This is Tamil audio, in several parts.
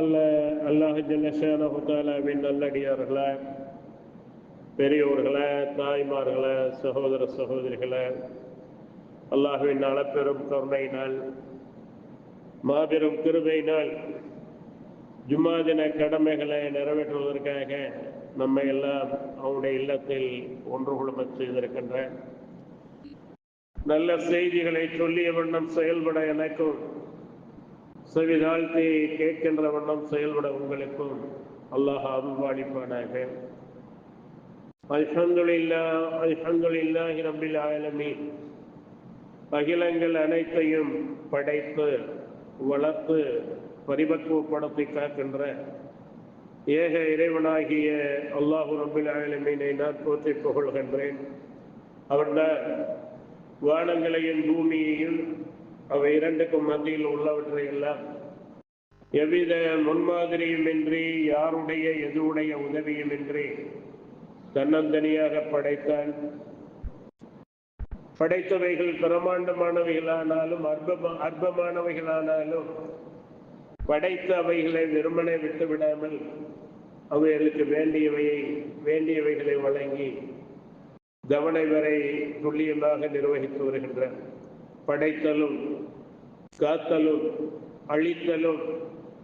அல்லாஹ் ஜல்லஷானஹு தஆலாவின் நல்லடியார்களே, பெரியோர்களே, தாய்மார்களே, சகோதர சகோதரிகளே, அல்லாஹ்வின் அளப்பெரும் கருணையினால், மாபெரும் கிருபையினால் ஜும்மா தின கடமைகளை நிறைவேற்றுவதற்காக நம்மை எல்லாம் அவனுடைய இல்லத்தில் ஒன்று குழுமச் செய்திருக்கின்ற நல்ல செய்திகளை சொல்லிய வண்ணம் செயல்பட எனக்கும், செவிதாழ்த்தி கேட்கின்ற வண்ணம் செயல்பட உங்களுக்கும் அல்லாஹ் அருள்வாளிப்பானாக. அல்ஹம்துலில்லாஹ், அல்ஹம்துலில்லாஹி ரப்பில் ஆலமீன். அகிலங்கள் அனைத்தையும் படைத்து வளர்த்து பரிபக்குவப்படுத்தி காக்கின்ற ஏக இறைவனாகிய அல்லாஹு ரப்பில் ஆலமீனை நான் போற்றி புகழ்கின்றேன். அவர்தான் வானங்களையும் பூமியையும் அவை இரண்டுக்கும் மத்தியில் உள்ளவற்றை எல்லாம் எவ்வித முன்மாதிரியும் இன்றி, யாருடைய எதுவுடைய உதவியும் இன்றி தன்னந்தனியாக படைத்தான். படைத்தவைகள் பிரமாண்டமானவைகளானாலும் அற்பமானவைகளானாலும் படைத்த அவைகளை வெறுமனே விட்டு விடாமல் அவைகளுக்கு வேண்டியவைகளை வழங்கி தவணை வரை துல்லியமாக நிர்வகித்து வருகின்றார். படைத்தலும் காத்தலும் அழித்தலும்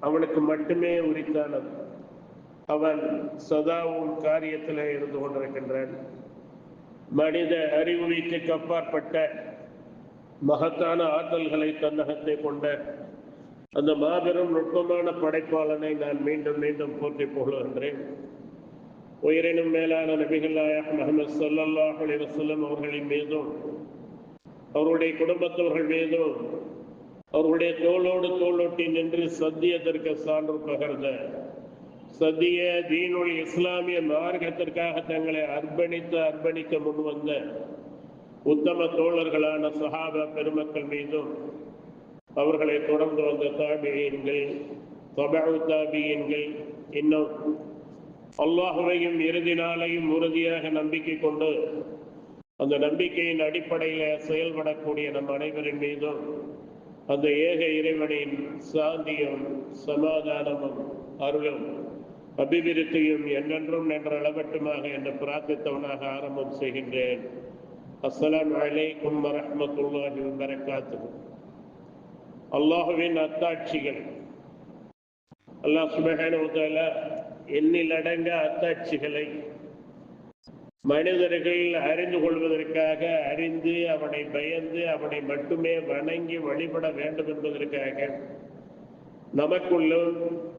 அவனுக்கு மட்டுமே உரித்தானது. அவன் சதாவும் காரியத்தில் இருந்து கொண்டிருக்கின்றான். மனித அறிவு வீட்டுக்கு அப்பாற்பட்ட மகத்தான ஆற்றல்களை தன்னகத்தை கொண்ட அந்த மாபெரும் நுட்பமான படைப்பாளனை நான் மீண்டும் மீண்டும் போற்றி புகழ்கின்றேன். உயிரினும் மேலான நபிகள் நாயகம் முஹம்மது ஸல்லல்லாஹு அலைஹி வஸல்லம் அவர்களின் மீதும், அவருடைய குடும்பத்தவர்கள் மீதும், அவருடைய தோளோடு தோளொட்டி நின்று சத்தியத்திற்கு சான்று பகர்ந்த, சத்திய தீனுல் இஸ்லாமிய மார்க்கத்திற்காக தங்களை அர்ப்பணிக்க முன்வந்த உத்தம தோழர்களான சஹாபா பெருமக்கள் மீதும், அவர்களை தொடர்ந்து வந்த தாபியீன்கள், தபஉ தாபியீன்கள், இன்னும் அல்லாஹுவையும் இறுதி நாளையும் உறுதியாக நம்பிக்கை கொண்டு அந்த நம்பிக்கையின் அடிப்படையில் செயல்படக்கூடிய நம் அனைவரின் மீதும் அந்த ஏக இறைவனின் சாந்தியும் சமாதானமும் அருளும் அபிவிருத்தியும் என்றென்றும் என்ற அளவட்டுமாக என்று பிரார்த்தித்தவனாக ஆரம்பம் செய்கின்றேன். அஸ்ஸலாமு அலைக்கும் வரஹ்மத்துல்லாஹி வபரகாத்துஹு. அல்லாஹுவின் அத்தாட்சிகள், அல்லாஹ் சுப்ஹானஹு வ தஆலா எண்ணிலடங்க அத்தாட்சிகளை மனிதர்கள் அறிந்து கொள்வதற்காக, அறிந்து அவனை பயந்து அவனை மட்டுமே வணங்கி வழிபட வேண்டும் என்பதற்காக நமக்குள்ளும்